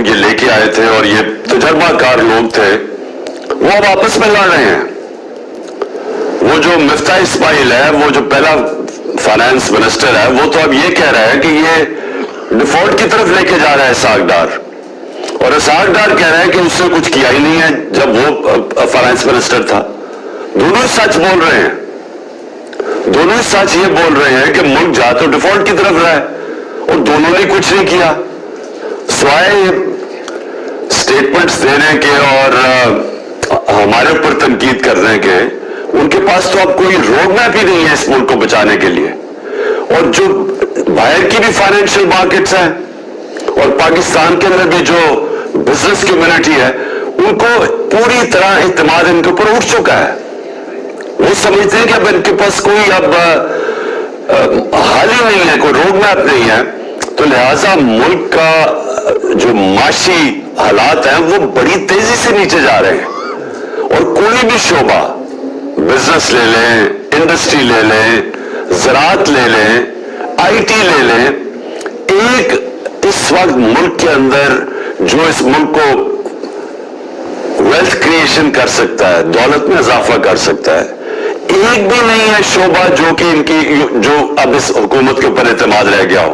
لوگ یہ لے کے آئے تھے اور یہ تجربہ کار لوگ تھے، وہ اب آپس میں لڑ رہے ہیں. وہ جو مفتاح اسماعیل ہے، وہ جو پہلا فائنانس منسٹر ہے، وہ تو اب یہ کہہ رہا ہے کہ یہ ڈیفالٹ کی طرف لے کے جا رہا ہے اسحاق ڈار، اور اسحاق ڈار کہہ رہا ہے کہ اس نے کچھ کیا ہی نہیں ہے جب وہ فائنانس منسٹر تھا. دونوں سچ بول رہے ہیں، دونوں سچ یہ بول رہے ہیں کہ ملک جا تو ڈیفالٹ کی طرف رہا ہے، اور دونوں نے کچھ نہیں کیا سوائے سٹیٹمنٹس دینے کے اور ہمارے اوپر تنقید کرنے کے. ان کے پاس تو اب کوئی روڈ میپ ہی نہیں ہے اس ملک کو بچانے کے لیے. اور جو باہر کی بھی فائنینشیل مارکیٹس ہیں اور پاکستان کے اندر بھی جو بزنس کمیونٹی ہے، ان کو پوری طرح اعتماد ان کے اوپر اٹھ چکا ہے. وہ سمجھتے ہیں کہ اب ان کے پاس کوئی اب حل ہی نہیں ہے، کوئی روڈ میپ نہیں ہے. تو لہٰذا ملک کا جو معاشی حالات ہیں وہ بڑی تیزی سے نیچے جا رہے ہیں. اور کوئی بھی شعبہ، بزنس لے لیں، انڈسٹری لے لیں، زراعت لے لیں، آئی ٹی لے لیں، ایک اس وقت ملک کے اندر جو اس ملک کو ویلتھ کریشن کر سکتا ہے، دولت میں اضافہ کر سکتا ہے، ایک بھی نہیں ہے شعبہ جو کہ ان کی جو اب اس حکومت کے اوپر اعتماد رہ گیا ہو.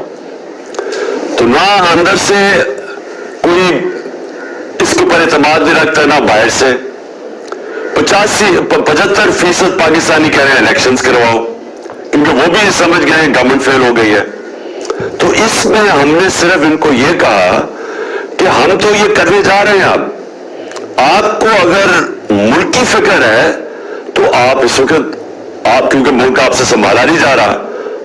تو نہ اندر سے کوئی اس کے اوپر اعتماد نہیں رکھتا ہے، نہ باہر سے. 75% پاکستانی کہہ رہے ہیں الیکشنز کرواؤ، کیونکہ وہ بھی سمجھ گئے ہیں گورنمنٹ فیل ہو گئی ہے. تو اس میں ہم نے صرف ان کو یہ کہا کہ ہم تو یہ کرنے جا رہے ہیں. اب آپ کو اگر ملک کی فکر ہے تو آپ اس وقت، آپ کیونکہ ملک آپ سے سنبھالا نہیں جا رہا،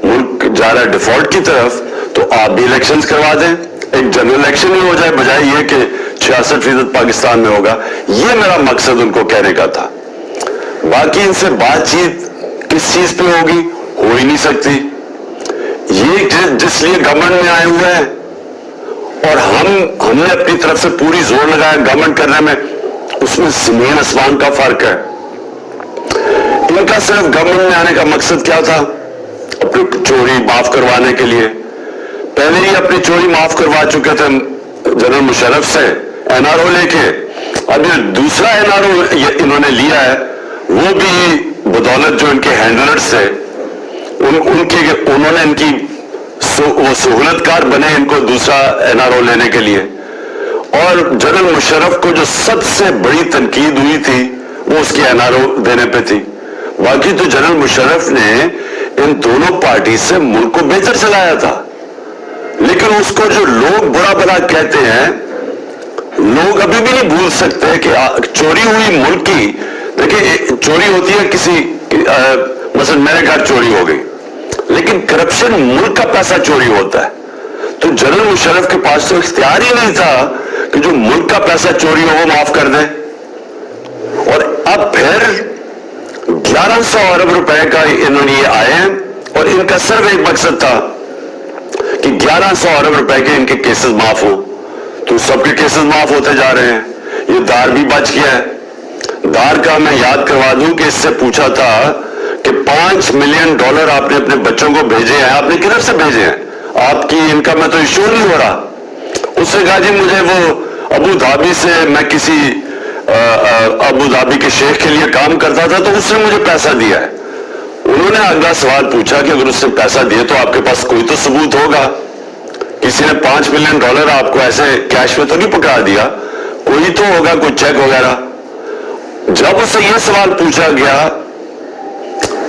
ملک جا رہا ہے ڈیفالٹ کی طرف، تو آپ بھی الیکشنز کروا دیں. ایک جنرل الیکشن ہی ہو جائے، بجائے یہ کہ 66% پاکستان میں ہوگا. یہ میرا مقصد ان کو کہنے کا تھا. باقی ان سے بات چیت کس چیز پہ ہوگی، ہو ہی نہیں سکتی. یہ جس لیے گورنمنٹ میں آئے ہوئے ہیں، اور ہم نے اپنی طرف سے پوری زور لگایا گورنمنٹ کرنے میں، اس میں زمین آسمان کا فرق ہے. ان کا صرف گورنمنٹ میں آنے کا مقصد کیا تھا؟ اپنی چوری معاف کروانے کے لیے. پہلے ہی اپنی چوری معاف کروا چکے تھے جنرل مشرف سے این آر او لے کے. اب یہ دوسرا این آر او انہوں نے لیا ہے، وہ بھی بدولت جو ان کے ہینڈلرز تھے، انہوں نے ان کی وہ سہولت کار بنے ان کو دوسرا این آر او لینے کے لیے. اور جنرل مشرف کو جو سب سے بڑی تنقید ہوئی تھی وہ اس کی این آر او دینے پہ تھی. باقی تو جنرل مشرف نے ان دونوں پارٹی سے ملک کو بہتر چلایا تھا. لیکن اس کو جو لوگ برا بھلا کہتے ہیں، لوگ ابھی بھی نہیں بھول سکتے کہ چوری ہوئی ملک کی. دیکھیں چوری ہوتی ہے کسی مثلا میرے گھر چوری ہو گئی، لیکن کرپشن ملک کا پیسہ چوری ہوتا ہے. تو جنرل مشرف کے پاس تو اختیار ہی نہیں تھا کہ جو ملک کا پیسہ چوری ہو وہ معاف کر دیں. اور اب پھر 1100 ارب روپے کا انہوں نے یہ آئے ہیں، اور ان کا صرف ایک مقصد تھا کہ 1100 ارب روپے کے ان کے کیسز معاف ہو. تو سب کے کیسز معاف ہوتے جا رہے ہیں. یہ دار بھی بچ گیا ہے. دار کا میں یاد کروا دوں کہ اس سے پوچھا تھا کہ $5 ملین آپ نے اپنے بچوں کو بھیجے ہیں، آپ نے کدھر سے بھیجے ہیں؟ آپ کی انکم میں تو ایشو نہیں ہو رہا. اس نے کہا جی مجھے وہ ابو دھابی سے، میں کسی ابو دھابی کے شیخ کے لیے کام کرتا تھا تو اس نے مجھے پیسہ دیا ہے. انہوں نے اگلا سوال پوچھا کہ اگر اس نے پیسہ دیا تو آپ کے پاس کوئی تو ثبوت ہوگا. کسی نے $5 ملین آپ کو ایسے کیش میں تو نہیں پکڑا دیا، کوئی تو ہوگا، کوئی چیک وغیرہ. جب اس سے یہ سوال پوچھا گیا،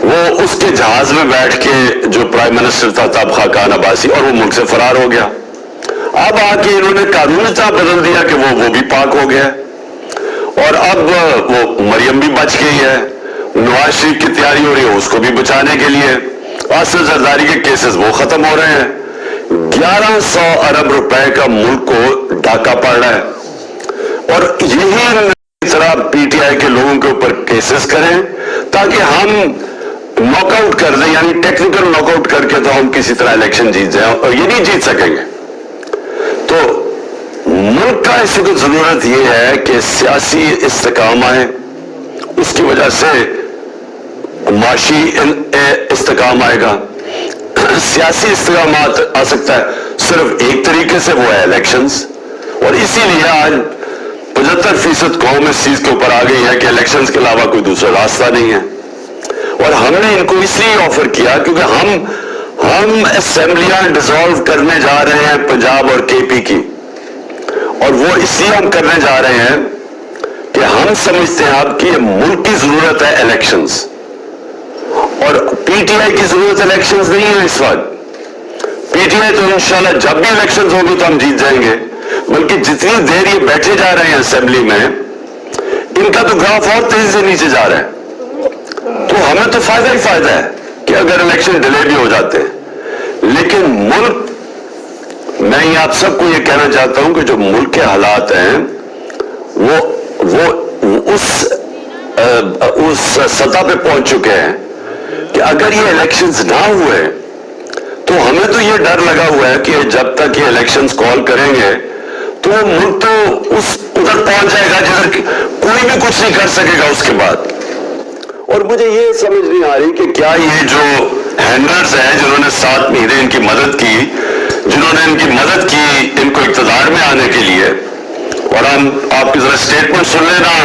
وہ اس کے جہاز میں بیٹھ کے جو پرائم منسٹر تھا تب خاقان عباسی، اور وہ ملک سے فرار ہو گیا. اب آ کے انہوں نے قانون اتنا بدل دیا کہ وہ بھی پاک ہو گیا. اور اب وہ مریم بھی بچ گئی ہے. نواز شریف کی تیاری ہو رہی ہے اس کو بھی بچانے کے لیے. آصف زرداری کے کیسز وہ ختم ہو رہے ہیں. 1100 ارب روپے کا ملک کو ڈاکہ پڑ رہا ہے. اور یہی طرح پی ٹی آئی کے لوگوں کے اوپر کیسز کریں تاکہ ہم ناک آؤٹ کر دیں، یعنی ٹیکنیکل ناک آؤٹ کر کے تو ہم کسی طرح الیکشن جیت جائیں، اور یہ نہیں جیت سکیں گے. تو ملک کا اس وقت ضرورت یہ ہے کہ سیاسی استحکام آئے، اس کی وجہ سے معاشی استحکام آئے گا. سیاسی استحکامات آ سکتا ہے صرف ایک طریقے سے، وہ ہے الیکشنز. اور اسی لیے آج 75% قوم اس چیز کے اوپر آ گئی ہے کہ الیکشنز کے علاوہ کوئی دوسرا راستہ نہیں ہے. اور ہم نے ان کو اس لیے آفر کیا کیونکہ ہم اسمبلیاں ڈیزالو کرنے جا رہے ہیں پنجاب اور کے پی کی, اور وہ اس لیے ہم کرنے جا رہے ہیں کہ ہم سمجھتے ہیں اب کہ یہ ملک کی ضرورت ہے الیکشنز, اور پی ٹی آئی کی ضرورت الیکشنز نہیں ہے اس وقت. پی ٹی آئی تو انشاءاللہ جب بھی الیکشنز ہوگی تو ہم جیت جائیں گے, بلکہ جتنی دیر یہ بیٹھے جا رہے ہیں اسمبلی میں ان کا تو گراف اور تیزی سے نیچے جا رہا ہے. تو ہمیں تو فائدہ ہی فائدہ ہے کہ اگر الیکشن ڈیلے بھی ہو جاتے ہیں, لیکن ملک, میں یہ آپ سب کو یہ کہنا چاہتا ہوں کہ جو ملک کے حالات ہیں وہ اس سطح پہ پہنچ چکے ہیں کہ اگر یہ الیکشنز نہ ہوئے تو ہمیں تو یہ ڈر لگا ہوا ہے کہ جب تک یہ الیکشنز کال کریں گے تو ملک تو ادھر پہنچ جائے گا جدھر کوئی بھی کچھ نہیں کر سکے گا اس کے بعد. اور مجھے یہ سمجھ نہیں آ رہی کہ کیا یہ جو ہینڈلرز ہیں جنہوں نے 7 مہینے ان کی مدد کی, جنہوں نے ان کی مدد کی ان کو اقتدار میں آنے کے لیے, اور ہم آپ کی ذرا اسٹیٹمنٹ سن لینا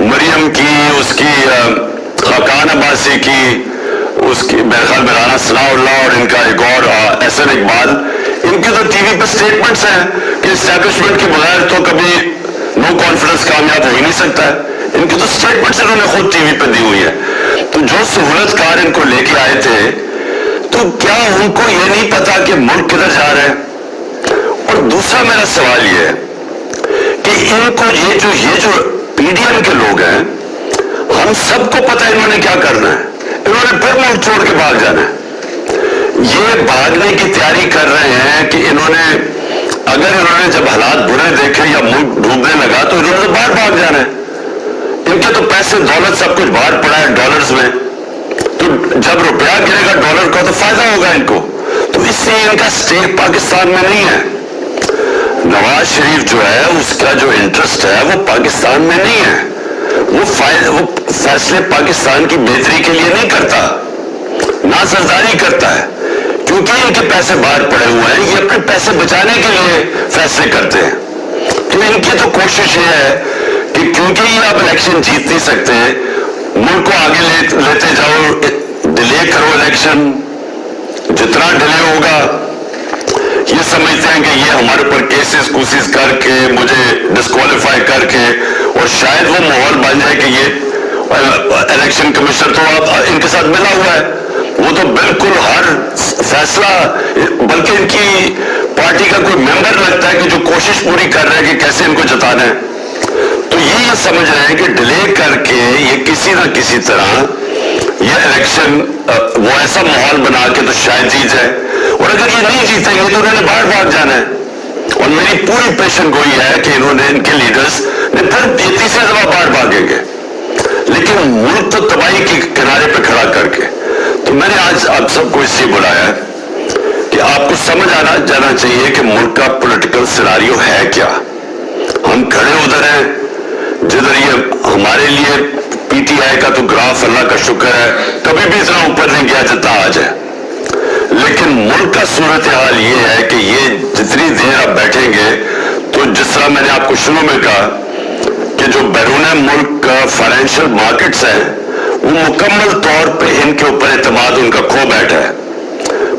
مریم کی, اس کی خاقان عباسی کی, اس کی میرے خیال میں رانا ثناء اللہ, اور ان کا ایک اور احسن اقبال, ان کی تو ٹی وی پہ اسٹیٹمنٹس ہیں کہ اسٹیبلشمنٹ کے بغیر تو کبھی نو کانفیڈنس کامیاب ہو ہی نہیں سکتا ہے. ان کی تو اسٹیٹمنٹس انہوں نے خود ٹی وی پہ دی ہوئی ہے. تو جو سہولت کار ان کو لے کے آئے تھے تو کیا ان کو یہ نہیں پتا کہ ملک کدھر جا رہا ہے؟ اور دوسرا میرا سوال یہ ہے کہ ان کو یہ جو پی ڈی ایم کے لوگ ہیں, ہم سب کو پتا انہوں نے کیا کرنا ہے, انہوں نے پھر ملک چھوڑ کے بھاگ جانا ہے. یہ بھاگنے کی تیاری کر رہے ہیں کہ اگر انہوں نے جب حالات برے دیکھے یا ملک ڈوبنے لگا تو انہوں نے باہر بھاگ جانا ہے. ان کے تو پیسے دولت سب کچھ باہر پڑا ہے ڈالرز میں, تو جب روپیہ گرے گا ڈالر کا تو فائدہ ہوگا ان کو. تو اس لیے ان کا اسٹیک پاکستان میں نہیں ہے. نواز شریف جو ہے اس کا جو انٹرسٹ ہے وہ پاکستان میں نہیں ہے. وہ فیصلے پاکستان کی بہتری کے لیے نہیں کرتا, نہ سرداری کرتا ہے, کیونکہ ان کے پیسے باہر پڑے ہوئے ہیں. یہ اپنے پیسے بچانے کے لیے فیصلے کرتے ہیں. تو ان کی تو کوشش یہ ہے کہ کیونکہ یہ آپ الیکشن جیت نہیں سکتے, ملک کو آگے لیتے جاؤ, ڈیلے کرو الیکشن, جتنا ڈیلے ہوگا یہ سمجھتے ہیں کہ یہ ہمارے اوپر کیسز کر کے مجھے ڈسکوالیفائی کر کے, اور شاید وہ ماحول بن جائے کہ یہ الیکشن کمشنر تو ان کے ساتھ ملا ہوا ہے, وہ تو بالکل ہر فیصلہ, بلکہ ان کی پارٹی کا کوئی ممبر لگتا ہے کہ جو کوشش پوری کر رہے ہیں کہ کیسے ان کو جتانا ہے. تو یہ سمجھ رہے ہیں کہ ڈیلے کر کے یہ کسی نہ کسی طرح یہ الیکشن وہ ایسا ماحول بنا کے تو شاید جیت جائے, اور اگر یہ نہیں جیتیں گے تو انہوں نے باہر بھاگ جانا ہے. اور میری پوری پیشن گوئی ہے کہ انہوں نے, ان کے لیڈرز نے پھر تیسری دفعہ باہر بھاگیں گے, لیکن ملک تو تباہی کے کنارے پہ کھڑا کر کے. تو میں نے آج آپ سب کو اس لیے بلایا ہے کہ آپ کو سمجھ جانا چاہیے کہ ملک کا پولیٹیکل سیناریو ہے کیا. ہم کھڑے ادھر ہیں جدھر یہ ہمارے لیے پی ٹی آئی کا تو گراف اللہ کا شکر ہے کبھی بھی اتنا اوپر نہیں گیا جتنا آج ہے, لیکن ملک کا صورتحال یہ ہے کہ یہ جتنی دیر آپ بیٹھیں گے تو جس طرح میں نے آپ کو شروع میں کہا کہ جو بیرون ملک کا فائنینشیل مارکیٹس ہیں وہ مکمل طور پہ ان کے اوپر اعتماد ان کا کھو بیٹھا ہے.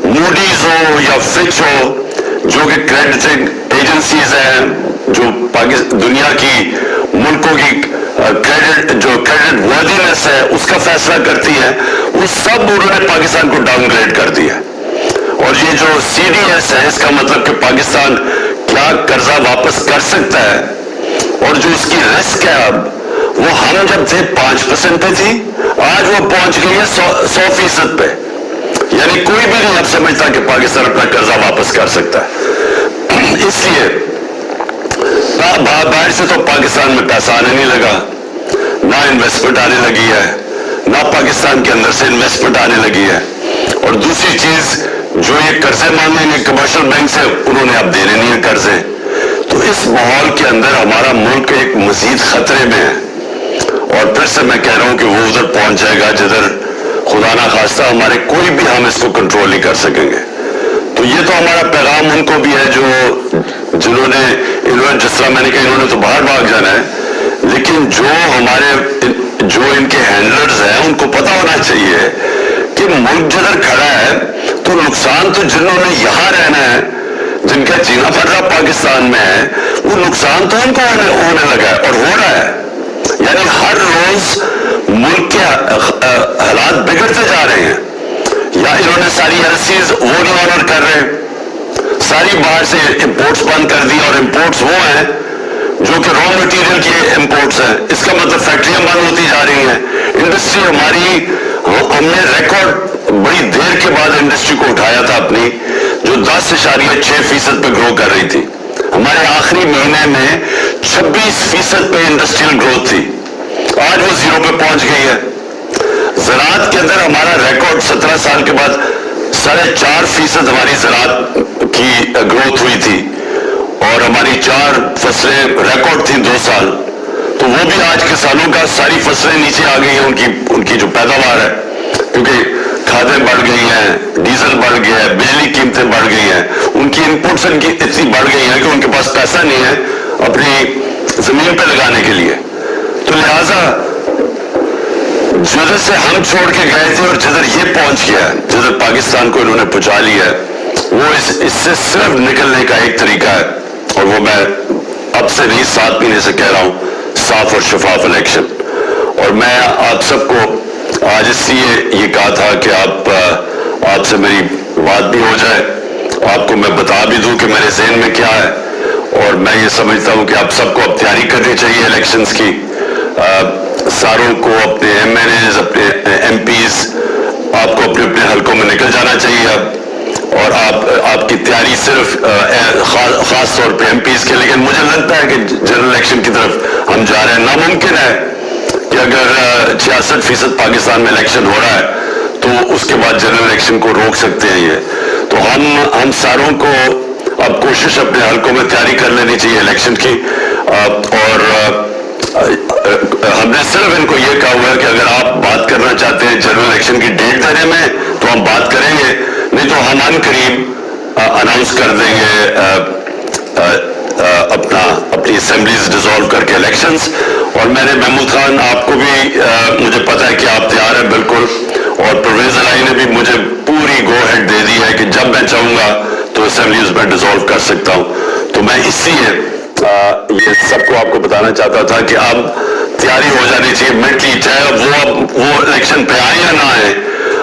موڈیز ہو یا فچ ہو جو کہ کریڈٹنگ ایجنسیز ہیں, جو دنیا کی ملکوں کی کریڈٹ وردینس ہے اس کا فیصلہ کرتی ہے, وہ سب انہوں نے پاکستان کو ڈاؤن گریڈ کر دیا. اور یہ جو سی ڈی ایس ہے اس کا مطلب کہ پاکستان کیا قرضہ واپس کر سکتا ہے, اور جو اس کی رسک ہے اب وہ ہم جب تھے 5% پہ تھی, آج وہ پہنچ گئی ہے 100% پہ. یعنی کوئی بھی نہیں اب سمجھتا کہ پاکستان اپنا قرضہ واپس کر سکتا ہے. اس لیے باہر سے تو پاکستان میں پیسہ آنے نہیں لگا, نہ انویسٹمنٹ آنے لگی ہے, نہ پاکستان کے اندر سے انویسٹمنٹ آنے لگی ہے. اور دوسری چیز جو یہ قرضے مانگیں گے کمرشل بینک سے, انہوں نے اب دینے نہیں ہیں قرضے. تو اس ماحول کے اندر ہمارا ملک ایک مزید خطرے میں ہے, اور پھر سے میں کہہ رہا ہوں کہ وہ ادھر پہنچ جائے گا جدھر خدا نہ خواستہ ہمارے کوئی بھی ہم اس کو کنٹرول نہیں کر سکیں گے. تو یہ تو ہمارا پیغام ان کو بھی ہے جو انہوں نے جس طرح میں نے کہا انہوں نے تو باہر بھاگ جانا ہے, لیکن جو ان کے ہینڈلرز ہیں ان کو پتا ہونا چاہیے کہ ملک جدھر کھڑا ہے تو نقصان تو جنہوں نے یہاں رہنا ہے, جن کا جینا پڑ رہا پاکستان میں ہے, وہ نقصان تو ان کو ہونے لگا ہے اور ہو رہا ہے. یعنی ہر روز ملک کے حالات بگڑتے جا رہے ہیں. یا انہوں نے ساری ایلسیز وہ نہیں آنر کر رہے, ساری باہر سے امپورٹس بند کر دی, اور امپورٹس وہ ہیں جو کہ را مٹیریل کی امپورٹس ہیں. اس کا مطلب فیکٹریاں بند ہوتی جا رہی ہیں. انڈسٹری ہماری, ہم نے ریکارڈ بڑی دیر کے بعد انڈسٹری کو اٹھایا تھا اپنی, جو 10.6% پہ گرو کر رہی تھی. ہمارے آخری مہینے میں 26% پہ انڈسٹریل گروتھ تھی, آج وہ 0 پہ پہنچ گئی ہے. زراعت کے اندر ہمارا ریکارڈ 17 سال کے بعد 4.5% ہماری زراعت کی گروتھ ہوئی تھی, اور ہماری 4 فصلیں ریکارڈ تھیں 2 سال. تو وہ بھی آج کے سالوں کا ساری فصلیں نیچے آ گئی ہیں, ان کی جو پیداوار ہے, کیونکہ کھادیں بڑھ گئی ہیں, ڈیزل بڑھ گیا ہے, بجلی قیمتیں بڑھ گئی ہیں, ان کی انپٹس ان کی اتنی بڑھ گئی ہیں کہ ان کے پاس پیسہ نہیں ہے اپنی زمین پہ لگانے کے لیے. تو لہٰذا جدھر سے ہم چھوڑ کے گئے تھے اور جدھر یہ پہنچ گیا, جدھر پاکستان کو انہوں نے پہنچا لیا ہے, وہ اس سے صرف نکلنے کا ایک طریقہ ہے, اور وہ میں اب سے نہیں 7 مہینے سے کہہ رہا ہوں, صاف اور شفاف الیکشن. اور میں آپ سب کو آج اس لیے یہ کہا تھا کہ آپ سے میری بات بھی ہو جائے, آپ کو میں بتا بھی دوں کہ میرے ذہن میں کیا ہے. اور میں یہ سمجھتا ہوں کہ آپ سب کو اب تیاری کرنی چاہیے الیکشنز کی. ساروں کو اپنے ایم این ایز, اپنے ایم پیز, آپ کو اپنے اپنے حلقوں میں نکل جانا چاہیے اب, اور آپ کی تیاری صرف خاص طور پہ ایم پیز کے. لیکن مجھے لگتا ہے کہ جنرل الیکشن کی طرف ہم جا رہے ہیں. ناممکن ہے کہ اگر 66% پاکستان میں الیکشن ہو رہا ہے تو اس کے بعد جنرل الیکشن کو روک سکتے ہیں یہ. تو ہم ساروں کو اب کوشش اپنے حلقوں میں تیاری کر لینی چاہیے الیکشن کی. اور ہم نے صرف ان کو یہ کہا ہوا ہے کہ اگر آپ بات کرنا چاہتے ہیں جنرل الیکشن کی ڈیٹ دینے میں تو ہم بات کریں گے, نہیں تو ہم ان قریب اناؤنس کر دیں گے اپنی اسمبلیز ڈیزالو کر کے الیکشنز. اور میں نے محمود خان, آپ کو بھی مجھے پتا ہے کہ آپ تیار ہیں بالکل, اور پرویز الہی نے بھی مجھے پوری گو ہیڈ دے دی ہے کہ جب میں چاہوں گا تو اسمبلیز میں ڈیزالو کر سکتا ہوں. تو میں اس لیے یہ سب کو آپ کو بتانا چاہتا تھا کہ اب تیاری ہو جانی چاہیے مینٹلی, چاہے وہ الیکشن پہ آئیں یا نہ آئیں.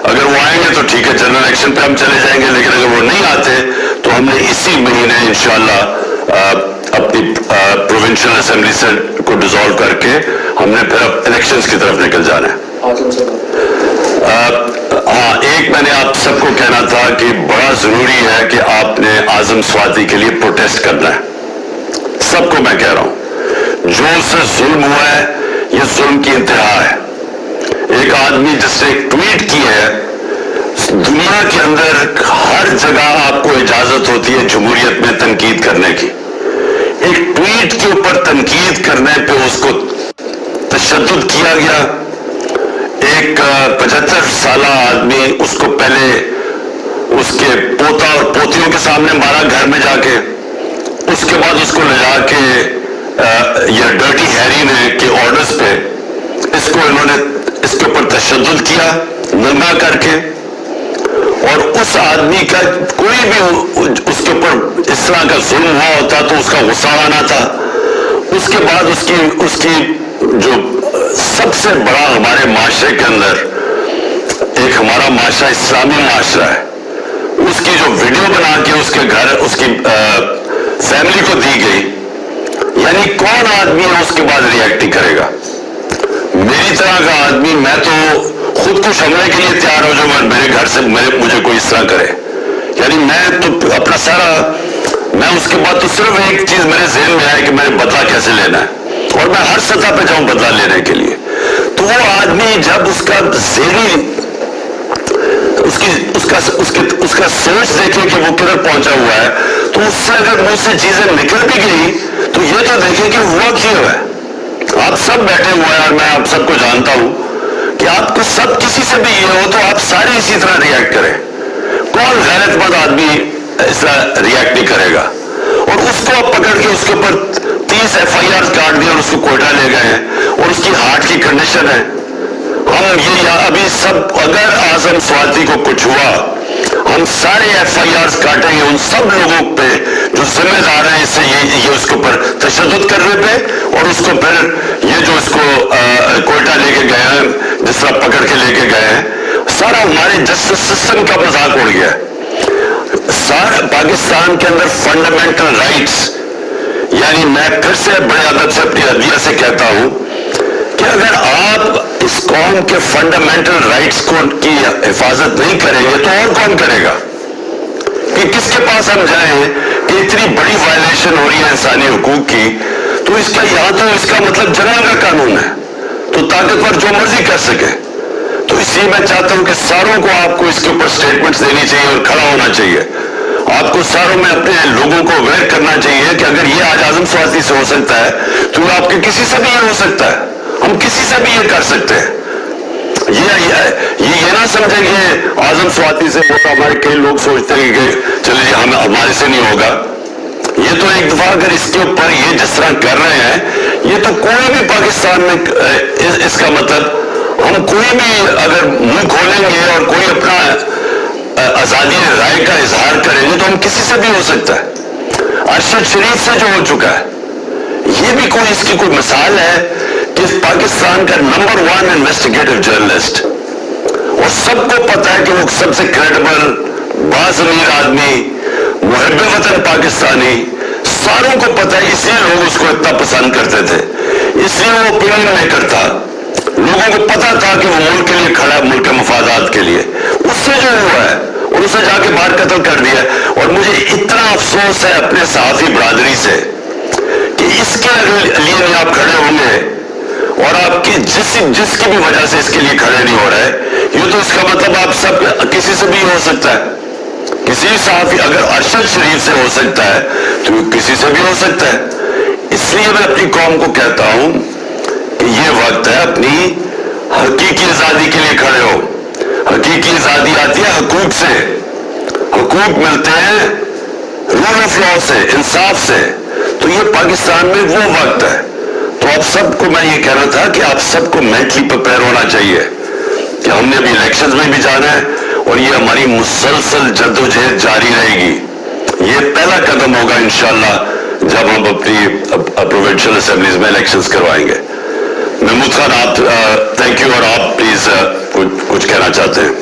اگر وہ آئیں گے تو ٹھیک ہے, جنرل الیکشن پہ ہم چلے جائیں گے, لیکن اگر وہ نہیں آتے تو ہم نے اسی مہینے انشاءاللہ اپنی پروونشل اسمبلی سے کو ڈیزالو کر کے ہم نے پھر اب الیکشنز کی طرف نکل جانا ہے. ہاں, ایک میں نے آپ سب کو کہنا تھا کہ بڑا ضروری ہے کہ آپ نے اعظم سواتی کے لیے پروٹیسٹ کرنا ہے. سب کو میں کہہ رہا ہوں, جو اس سے ظلم ہوا ہے یہ ظلم کی انتہا ہے. ایک آدمی جس نے ایک ٹویٹ کی ہے, دنیا کے اندر ہر جگہ آپ کو اجازت ہوتی ہے جمہوریت میں تنقید کرنے کی. ایک ٹویٹ کے اوپر تنقید کرنے پہ اس کو تشدد کیا گیا. ایک 75 سالہ آدمی, اس کو پہلے اس کے پوتا اور پوتیوں کے سامنے مارا گھر میں جا کے, اس کے بعد اس کو لے جا کے یہ ڈرٹی ہیری نے کے آرڈرز پہ انہوں نے اس کے اوپر تشدد کیا ننگا کر کے. اور اس آدمی کا کوئی بھی اس کے اوپر اس طرح کا ظلم ہوا ہوتا تو اس کا غصہ آنا تھا. اس کے بعد اس کی جو سب سے بڑا ہمارے معاشرے کے اندر, ایک ہمارا معاشرہ اسلامی معاشرہ ہے, اس کی جو ویڈیو بنا کے اس کے گھر اس کی فیملی کو دی گئی, یعنی کون آدمی ہے اس کے بعد ریئیکٹ ہی کرے گا. میری طرح کا آدمی, میں تو خود کش حملے کے لیے تیار ہو جاؤں میرے گھر سے مجھے کوئی اس طرح کرے. یعنی میں تو اپنا سارا, میں اس کے بعد تو صرف ایک چیز میرے ذہن میں ہے کہ میں نے بدلہ کیسے لینا ہے, اور میں ہر سطح پہ جاؤں بدلہ لینے کے لیے. تو وہ آدمی جب اس کا ذہنی اس کا سوچ دیکھے کہ وہ کدھر پہنچا ہوا ہے, تو اس سے اگر منہ سے چیزیں نکل بھی گئی تو یہ تو دیکھیں کہ ہوا کیا ہے. آپ سب بیٹھے ہوئے ہیں اور میں آپ سب کو جانتا ہوں کہ آپ کو سب کسی سے بھی یہ ہو تو آپ سارے اسی طرح ریئیکٹ کریں. کون غیرت مند آدمی اس طرح ریئیکٹ نہیں کرے گا. اور اس کو اب پکڑ کے اس کے اوپر 30 FIR کاٹ دیا اور اس کو کوئٹہ لے گئے ہیں اور اس کی ہارٹ کی کنڈیشن ہے. ہم یہ ابھی سب اگر اعظم سواتی کو کچھ ہوا ہم سارے FIRs کاٹیں گے ان سب لوگوں پہ جو ذمہ دار ہیں اس سے یہ اس کے اوپر تشدد کرنے پہ اور اس کو پھر یہ جو اس کو کوئٹہ لے کے گئے ہیں جس طرح پکڑ کے لے کے گئے ہیں سارا ہمارے جسٹس سسٹم کا مذاق اڑ گیا. سارا پاکستان کے اندر فنڈامنٹل رائٹس یعنی میں پھر سے بڑے ادب سے اپنی ادبیہ سے کہتا ہوں کہ اگر آپ اس قوم کے فنڈامنٹل رائٹس کو کی حفاظت نہیں کریں گے تو اور کون کرے گا؟ کہ کس کے پاس ہم جائیں کہ اتنی بڑی وائلیشن ہو رہی ہے انسانی حقوق کی تو اس کا یا تو اس کا مطلب جنگ کا قانون ہے تو طاقتور جو مرضی کر سکے. تو اس لیے میں چاہتا ہوں کہ ساروں کو آپ کو اس کے اوپر سٹیٹمنٹس دینی چاہیے اور کھڑا ہونا چاہیے. آپ کو ساروں میں اپنے لوگوں کو اویئر کرنا چاہیے کہ اگر یہ آج اعظم سواتی سے ہو سکتا ہے تو آپ کے کسی سے بھی یہ ہو سکتا ہے. ہم کسی سے بھی یہ کر سکتے ہیں. یہ نہ سمجھیں کہ اعظم سواتی سے وہ ہمارے کئی لوگ سوچتے ہیں کہ چلے ہمارے سے نہیں ہوگا. یہ تو ایک دفعہ اگر اس کے اوپر یہ جس طرح کر رہے ہیں یہ تو کوئی بھی پاکستان میں اس کا مطلب ہم کوئی بھی اگر منہ کھولیں گے اور کوئی اپنا آزادی رائے کا اظہار کریں گے تو ہم کسی سے بھی ہو سکتا ہے. ارشد شریف سے جو ہو چکا ہے یہ بھی کوئی اس کی کوئی مثال ہے کہ پاکستان کا نمبر 1 انویسٹیگیٹو جرنلسٹ اور سب کو پتا ہے کہ وہ سب سے کریڈیبل باضمیر آدمی محب وطن پاکستانی ساروں کو پتا ہے اس لیے لوگ اس کو اتنا پسند کرتے تھے اس لیے وہ اوپینین میکر تھا. لوگوں کو پتا تھا کہ وہ ملک کے لیے کھڑا ہے ملک کے مفادات کے لیے. اس سے جو ہوا ہے اور اسے جا کے باہر قتل کر دیا اور مجھے اتنا افسوس ہے اپنے صحافی برادری سے کہ اس کے لیے آپ کھڑے ہوں گے اور آپ کی جس کی بھی وجہ سے اس کے لیے کھڑے نہیں ہو رہے یہ تو اس کا مطلب آپ سب کسی سے بھی ہو سکتا ہے. کسی صحافی اگر ارشد شریف سے ہو سکتا ہے تو کسی سے بھی ہو سکتا ہے. اس لیے میں اپنی قوم کو کہتا ہوں کہ یہ وقت ہے اپنی حقیقی آزادی کے لیے کھڑے ہو. حقیقی آزادی آتی ہے حقوق سے. حقوق ملتے ہیں رول آف لا سے انصاف سے. تو یہ پاکستان میں وہ وقت ہے. تو آپ سب کو میں یہ کہنا تھا کہ آپ سب کو مینٹلی پریپیئر ہونا چاہیے کہ ہم نے ابھی الیکشنز میں بھی جانا ہے اور یہ ہماری مسلسل جدوجہد جاری رہے گی. یہ پہلا قدم ہوگا انشاءاللہ جب ہم اپنی پروونشل اسمبلیز میں الیکشنز کروائیں گے. محمود خان آپ تھینک یو اور آپ پلیز کچھ کہنا چاہتے ہیں.